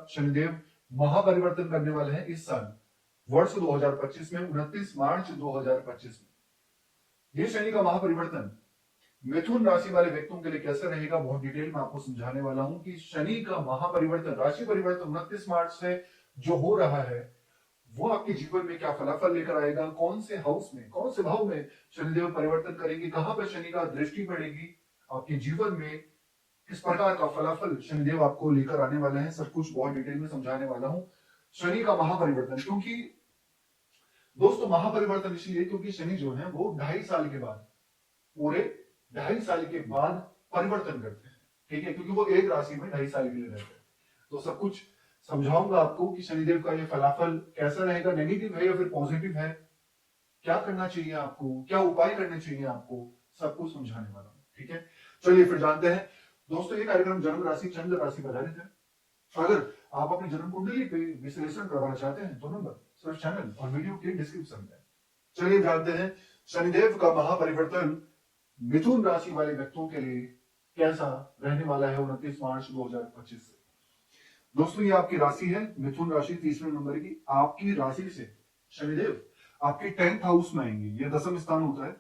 शनिदेव महापरिवर्तन करने वाले हैं इस साल वर्ष 2025 में 29 मार्च 2025 में। ये शनि का महापरिवर्तन मिथुन राशि वाले व्यक्तियों के लिए कैसे रहेगा बहुत डिटेल में आपको समझाने वाला हूं कि शनि का महापरिवर्तन राशि परिवर्तन 29 मार्च से जो हो रहा है वो आपके जीवन में क्या फलाफल लेकर आएगा, कौन से हाउस में, कौन से भाव में शनिदेव परिवर्तन करेंगे, कहां पर शनि का दृष्टि पड़ेगी आपके जीवन में, किस प्रकार का फलाफल शनिदेव आपको लेकर आने वाले हैं, सब कुछ बहुत डिटेल में समझाने वाला हूं। शनि का महापरिवर्तन, क्योंकि दोस्तों महापरिवर्तन इसलिए क्योंकि शनि जो है वो 2.5 साल के बाद, पूरे 2.5 साल के बाद परिवर्तन करते हैं, ठीक है, क्योंकि वो एक राशि में 2.5 साल के लिए रहते हैं। तो सब कुछ समझाऊंगा आपको कि शनिदेव का ये फलाफल कैसा रहेगा, नेगेटिव है या फिर पॉजिटिव है, क्या करना चाहिए आपको, क्या उपाय करने चाहिए आपको, सब कुछ समझाने वाला हूं, ठीक है। चलिए फिर जानते हैं दोस्तों, ये कार्यक्रम जन्म राशि चंद्र राशि पर आधारित है। अगर आप अपनी जन्म कुंडली पे विश्लेषण करवाना चाहते हैं तो नंबर सिर्फ चैनल और वीडियो के डिस्क्रिप्शन में। चलिए जानते हैं शनिदेव का महापरिवर्तन मिथुन राशि वाले व्यक्तियों के लिए कैसा रहने वाला है 29 मार्च 2025 से। दोस्तों ये आपकी राशि है मिथुन राशि, तीसरे नंबर की। आपकी राशि से शनिदेव आपके 10th हाउस में आएंगे, यह दशम स्थान होता है।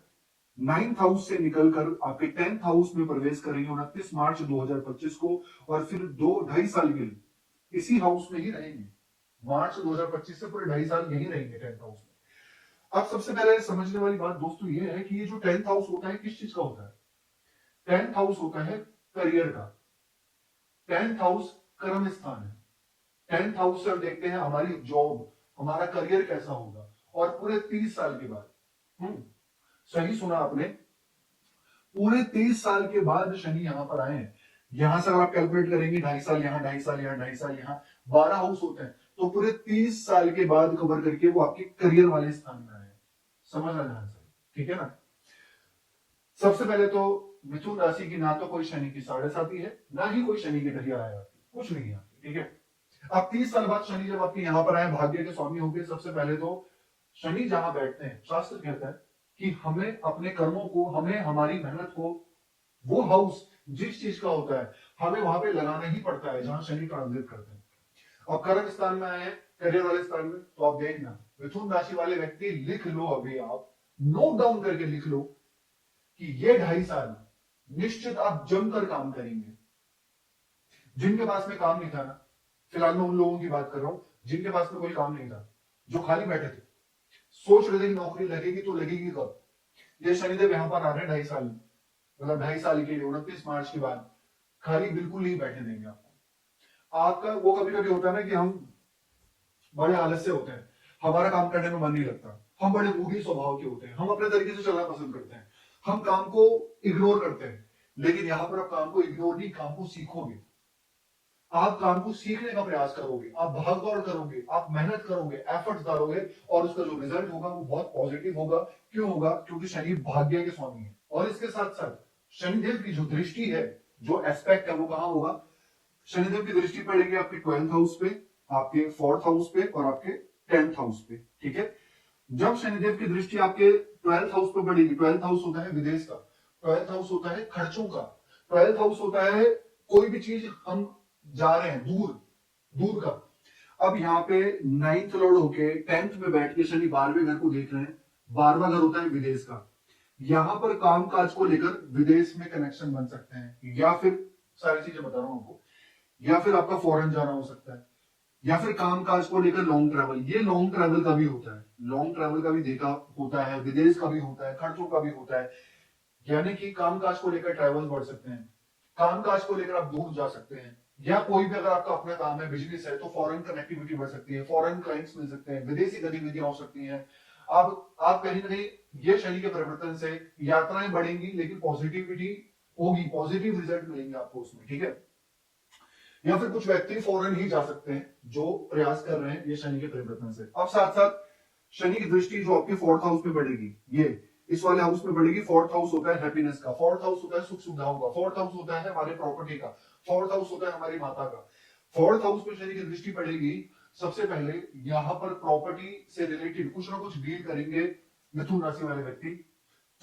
9th हाउस से निकलकर आपके 10th हाउस में प्रवेश करेंगे 29 मार्च 2025 को, और फिर 2-2.5 साल के लिए इसी हाउस में ही रहेंगे। मार्च 2025 से पूरे 2.5 साल यही रहेंगे 10th हाउस में। अब सबसे पहले समझने वाली बात दोस्तों ये है कि ये जो 10th हाउस होता है किस चीज का होता है? 10th हाउस होता है करियर का। 10th हाउस कर्म स्थान है। 10th हाउस से हम देखते हैं हमारी जॉब, हमारा करियर कैसा होगा, और पूरे 30 साल के बाद, सही सुना आपने, पूरे 30 साल के बाद शनि यहां पर आए हैं। यहां से अगर आप कैलकुलेट करेंगे 2.5 साल यहां, 2.5 साल यहां, 2.5 साल यहां, 12 हाउस होते हैं, तो पूरे 30 साल के बाद कवर करके वो आपके करियर वाले स्थान में आए हैं। समझना ध्यान से, ठीक है ना। सबसे पहले तो मिथुन राशि की ना तो कोई शनि की साढ़े साथी है, ना ही कोई शनि की ढैया है, कुछ नहीं है, ठीक है। अब 30 साल बाद शनि जब आपके यहां पर आए, भाग्य के स्वामी होंगे, सबसे पहले तो शनि जहां बैठते हैं, शास्त्र कहता है कि हमें अपने कर्मों को, हमें हमारी मेहनत को, वो हाउस जिस चीज का होता है हमें वहां पे लगाना ही पड़ता है जहां शनि ट्रांजिट करते हैं। और कर्म स्थान में आए हैं, करियर वाले स्थान में, तो आप देखना मिथुन राशि वाले व्यक्ति, लिख लो अभी, आप नोट डाउन करके लिख लो कि ये 2.5 साल निश्चित आप जमकर काम करेंगे। जिनके पास में काम नहीं था ना, फिलहाल मैं उन लोगों की बात कर रहा हूं जिनके पास में कोई काम नहीं था, जो खाली बैठे थे, सोच रहे थे कि नौकरी लगेगी तो लगेगी कब। ये शनिदेव यहां पर आ रहे हैं 2.5 साल, मतलब 2.5 साल के लिए 29 मार्च के बाद खाली बिल्कुल ही बैठे देंगे आपको। आपका वो कभी कभी होता है ना कि हम बड़े आलस से होते हैं, हमारा काम करने में मन नहीं लगता, हम बड़े मूडी स्वभाव के होते हैं, हम अपने तरीके से चलना पसंद करते हैं, हम काम को इग्नोर करते हैं। लेकिन यहां पर आप काम को इग्नोर नहीं, काम को सीखोगे, आप काम को सीखने का प्रयास करोगे, आप भागदौड़ करोगे, आप मेहनत करोगे, एफर्ट्स डालोगे, और उसका जो रिजल्ट होगा वो बहुत पॉजिटिव होगा। क्यों होगा? क्योंकि शनि भाग्य के स्वामी है। और इसके साथ साथ शनिदेव की जो दृष्टि है, जो एस्पेक्ट है, वो कहां होगा? शनिदेव की दृष्टि पड़ेगी आपके 12th हाउस पे, आपके 4th हाउस पे और आपके 10th हाउस पे, ठीक है। जब शनिदेव की दृष्टि आपके 12th हाउस पे पड़ेगी, 12th हाउस होता है विदेश का, 12th हाउस होता है खर्चों का, 12th हाउस होता है कोई भी चीज हम जा रहे हैं दूर दूर का। अब यहाँ पे 9th लॉर्ड होके 10th में बैठ के शनि 12वें घर को देख रहे हैं। 12वां घर होता है विदेश का। यहां पर काम काज को लेकर विदेश में कनेक्शन बन सकते हैं, या फिर सारी चीजें बता रहा हूं आपको, या फिर आपका फॉरेन जाना हो सकता है, या फिर काम काज को लेकर लॉन्ग ट्रैवल। ये लॉन्ग ट्रैवल का भी होता है, लॉन्ग ट्रैवल का भी देखा होता है, विदेश का भी होता है, खर्चों का भी होता है। यानी कि काम काज को लेकर ट्रैवल बढ़ सकते हैं, काम काज को लेकर आप दूर जा सकते हैं, या कोई भी अगर आपका अपना काम है, बिजनेस है, तो फॉरेन कनेक्टिविटी बढ़ सकती है, फॉरेन क्लाइंट्स मिल सकते हैं, विदेशी गतिविधियां हो सकती हैं। आप कहीं ना कहीं ये शनि के परिवर्तन से यात्राएं बढ़ेंगी, लेकिन पॉजिटिविटी होगी, पॉजिटिव रिजल्ट मिलेंगे आपको उसमें, ठीक है। या फिर कुछ व्यक्ति फॉरेन ही जा सकते हैं जो प्रयास कर रहे हैं ये शनि के परिवर्तन से। अब साथ साथ शनि की दृष्टि जो आपके 4th हाउस में पड़ेगी, ये इस वाले हाउस में पड़ेगी। 4th हाउस होता है हैप्पीनेस का, 4th हाउस होता है सुख सुविधाओं का, 4th हाउस होता है हमारे प्रॉपर्टी का, 4th हाउस होता है हमारी माता का। 4th हाउस में शनि की दृष्टि पड़ेगी, सबसे पहले यहां पर प्रॉपर्टी से रिलेटेड कुछ ना कुछ डील करेंगे मिथुन राशि वाले व्यक्ति।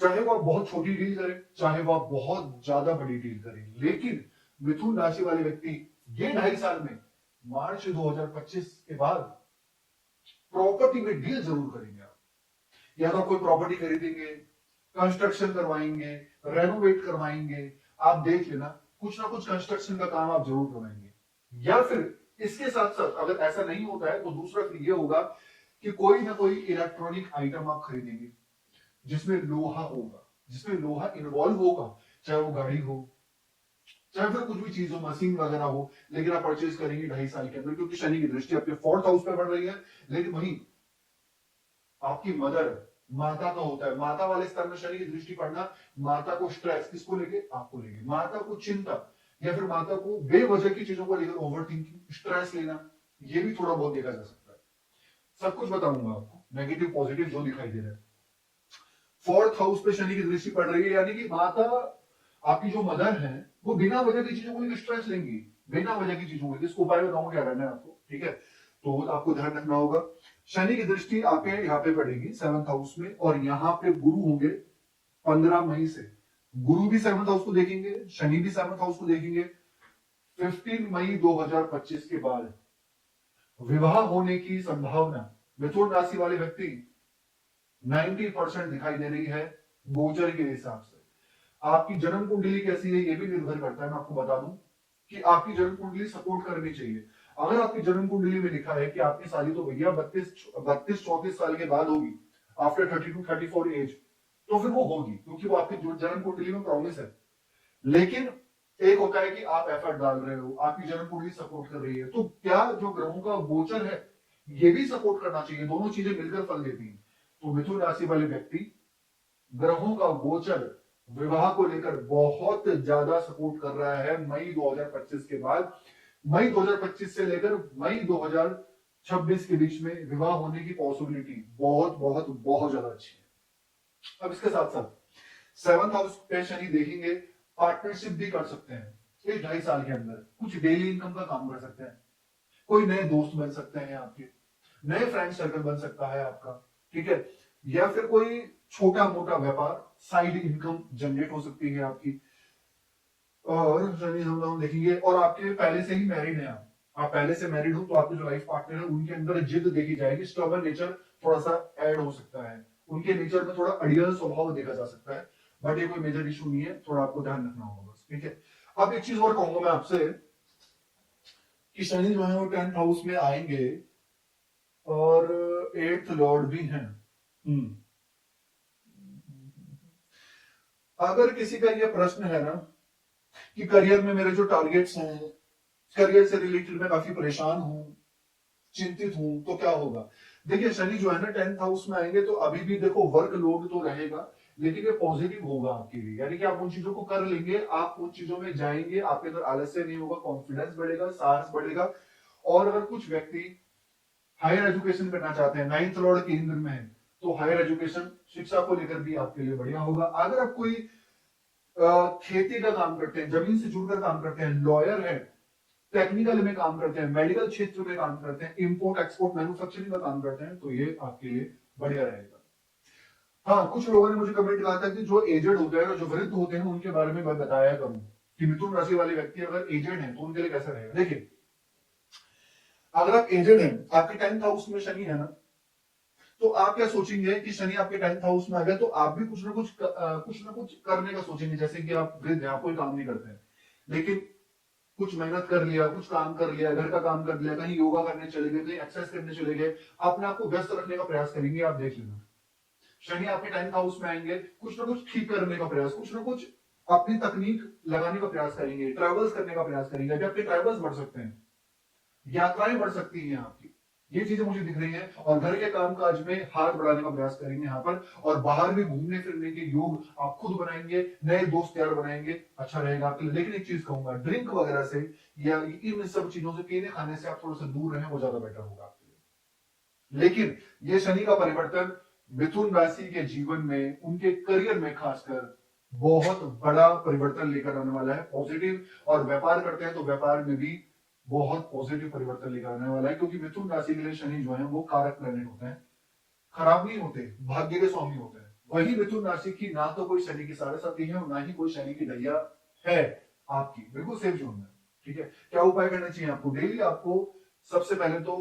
चाहे वो आप बहुत छोटी डील करें, चाहे वो आप बहुत ज्यादा बड़ी डील करें, लेकिन मिथुन राशि वाले व्यक्ति ये 2.5 साल में मार्च 2025 के बाद प्रॉपर्टी में डील जरूर करेंगे आप। या तो कोई प्रॉपर्टी खरीदेंगे, कंस्ट्रक्शन करवाएंगे, रेनोवेट करवाएंगे, आप देख लेना कुछ ना कुछ कंस्ट्रक्शन का काम आप जरूर करवाएंगे। या फिर इसके साथ साथ अगर ऐसा नहीं होता है तो दूसरा फिर ये होगा कि कोई ना कोई इलेक्ट्रॉनिक आइटम आप खरीदेंगे जिसमें लोहा होगा, जिसमें लोहा इन्वॉल्व होगा, चाहे वो गाड़ी हो, चाहे फिर कुछ भी चीज हो, मशीन वगैरह हो, लेकिन आप परचेज करेंगे 2.5 साल के अंदर, क्योंकि शनि की दृष्टि आपके 4th हाउस पे बढ़ रही है। लेकिन वही आपकी मदर, माता का होता है, माता वाले स्तर में शनि की दृष्टि पड़ना, माता को स्ट्रेस, किसको लेके, आपको लेके, माता को चिंता, या फिर माता को बेवजह की चीजों को लेकर ओवर थिंकिंग, स्ट्रेस लेना, ये भी थोड़ा बहुत देखा जा सकता है। सब कुछ बताऊंगा आपको, नेगेटिव पॉजिटिव जो दिखाई दे रहा है। 4th हाउस पे शनि की दृष्टि पड़ रही है, यानी कि माता, आपकी जो मदर है, वो बिना वजह की चीजों को लेकर स्ट्रेस लेंगी, बिना वजह की चीजों को लेकर। इसको उपाय बताऊंगा क्या करना है आपको, ठीक है। तो आपको ध्यान रखना होगा, शनि की दृष्टि आपके यहाँ पे पड़ेगी 7th हाउस में, और यहाँ पे गुरु होंगे 15 मई से। गुरु भी 7th हाउस को देखेंगे, शनि भी 7th हाउस को देखेंगे। 15 मई 2025 के बाद विवाह होने की संभावना मिथुन राशि वाले व्यक्ति 90% दिखाई दे रही है गोचर के हिसाब से। आपकी जन्म कुंडली कैसी है ये भी निर्भर करता है। मैं आपको बता दूं कि आपकी जन्म कुंडली सपोर्ट करनी चाहिए। अगर आपकी जन्म कुंडली में लिखा है कि आपकी शादी तो भैया 32-34 साल के बाद होगी, आफ्टर 32-34 एज, तो फिर वो होगी, क्योंकि वो आपकी जन्म कुंडली में प्रॉमिस है। लेकिन एक होता है कि आप एफर्ट डाल रहे हो, आपकी जन्म कुंडली सपोर्ट कर रही है, तो क्या जो ग्रहों का गोचर है ये भी सपोर्ट करना चाहिए, दोनों चीजें मिलकर फल देती हैं। तो मिथुन राशि वाले व्यक्ति ग्रहों का गोचर विवाह को लेकर बहुत ज्यादा सपोर्ट कर रहा है मई 2025 के बाद। मई 2025 से लेकर मई 2026 के बीच में विवाह होने की पॉसिबिलिटी बहुत बहुत बहुत ज्यादा अच्छी है। अब इसके साथ साथ 7th हाउस पे शनि देखेंगे, पार्टनरशिप भी कर सकते हैं इस 2.5 साल के अंदर, कुछ डेली इनकम का काम कर सकते हैं, कोई नए दोस्त बन सकते हैं आपके, नए फ्रेंड सर्कल बन सकता है आपका, ठीक है। या फिर कोई छोटा मोटा व्यापार, साइड इनकम जनरेट हो सकती है आपकी। और शनि हम लोग देखेंगे, और आपके पहले से ही मैरिड है, आप पहले से मैरिड हो तो आपके जो लाइफ पार्टनर है उनके अंदर जिद देखी जाएगी, स्टबर्न नेचर थोड़ा सा ऐड हो सकता है, उनके नेचर में थोड़ा अड़ियल स्वभाव देखा जा सकता है। बट ये कोई मेजर इशू नहीं है, थोड़ा आपको ध्यान रखना होगा बस, ठीक है। अब एक चीज और कहूंगा मैं आपसे कि शनि जो है वो 10th हाउस में आएंगे और 8th लॉर्ड भी हैं। अगर किसी का ये प्रश्न है ना कि करियर में मेरे जो टारगेट्स हैं, करियर से रिलेटेड मैं काफी परेशान हूं, चिंतित हूं, तो क्या होगा। देखिए शनि जो है ना 10th हाउस में आएंगे तो अभी भी देखो वर्क लोड तो रहेगा, लेकिन ये पॉजिटिव होगा आपके लिए, यानी कि आप उन चीजों को कर लेंगे, आप उन चीजों में जाएंगे, आपके अंदर आलस्य नहीं होगा, कॉन्फिडेंस बढ़ेगा, साहस बढ़ेगा। और अगर कुछ व्यक्ति हायर एजुकेशन करना चाहते हैं, 9th लॉर्ड केंद्र में है, तो हायर एजुकेशन शिक्षा को लेकर भी आपके लिए बढ़िया होगा। अगर आप कोई खेती का काम करते हैं, जमीन से जुड़कर काम करते हैं, लॉयर है, टेक्निकल में काम करते हैं, मेडिकल क्षेत्र में काम करते हैं, इंपोर्ट एक्सपोर्ट मैन्युफैक्चरिंग का काम करते हैं, तो ये आपके लिए बढ़िया रहेगा। हाँ, कुछ लोगों ने मुझे कमेंट कहा था कि जो एजेड होते हैं, जो वृद्ध होते हैं, उनके बारे में मैं बताया करूं कि मिथुन राशि वाले व्यक्ति अगर एजेड हैं तो उनके लिए कैसा रहेगा। देखिए अगर आप एजेड हैं, आपके 10th हाउस में शनि है ना, तो आप क्या सोचेंगे कि शनि आपके 10th हाउस में आ गया तो आप भी कुछ ना कुछ करने का सोचेंगे। जैसे कि आप वृद्ध हैं, आप कोई काम नहीं करते हैं, लेकिन कुछ मेहनत कर लिया, कुछ काम कर लिया, घर का काम कर लिया, कहीं योगा करने चले गए, कहीं एक्सरसाइज करने चले गए, अपने आप को व्यस्त रखने का प्रयास करेंगे। आप देख लेना शनि आपके 10th हाउस में आएंगे, कुछ ना कुछ ठीक करने का प्रयास, कुछ ना कुछ अपनी तकनीक लगाने का प्रयास करेंगे, ट्रेवल्स करने का प्रयास करेंगे। अभी आपके ट्रेवल्स बढ़ सकते हैं, यात्राएं बढ़ सकती हैं आपकी, ये चीजें मुझे दिख रही हैं। और घर के कामकाज में हाथ बढ़ाने का प्रयास करेंगे यहाँ पर, और बाहर भी घूमने फिरने के योग आप खुद बनाएंगे, नए दोस्त यार बनाएंगे, अच्छा रहेगा आपके लिए। लेकिन एक चीज कहूंगा, ड्रिंक वगैरह से या इन सब चीजों से, पीने खाने से आप थोड़ा सा दूर रहें, वो ज्यादा बेटर होगा आपके लिए। लेकिन ये शनि का परिवर्तन मिथुन राशि के जीवन में, उनके करियर में खासकर बहुत बड़ा परिवर्तन लेकर आने वाला है, पॉजिटिव। और व्यापार करते हैं तो व्यापार में भी बहुत पॉजिटिव परिवर्तन लेकर आने वाला है, क्योंकि मिथुन राशि के लिए शनि जो है वो कारक प्लैनेट होते हैं, खराब नहीं होते, भाग्य के स्वामी होते हैं। वही मिथुन राशि की ना तो कोई शनि की साढ़े साथी है और ना ही कोई शनि की ढैया है आपकी, बिल्कुल सेफ जोन में, ठीक है। क्या उपाय करना चाहिए आपको? डेली आपको सबसे पहले तो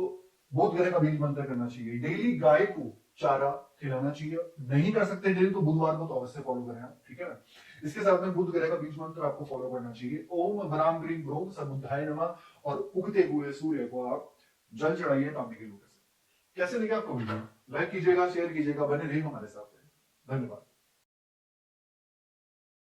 बुध ग्रह का बीज मंत्र करना चाहिए। डेली गाय को चारा खिलाना चाहिए। नहीं कर सकते डेली तो बुधवार को तो अवश्य फॉलो करें आप, ठीक है ना। इसके साथ में बुध ग्रह का बीज मंत्र आपको फॉलो करना चाहिए। ओम ब्राम ग्रीम ग्रोम समुद्धाय नमः, और उगते हुए सूर्य को आप जल चढ़ाइए तांबे के लोटे से। कैसे लगे आपको वीडियो? लाइक कीजिएगा, शेयर कीजिएगा, बने रहिए हमारे साथ। धन्यवाद।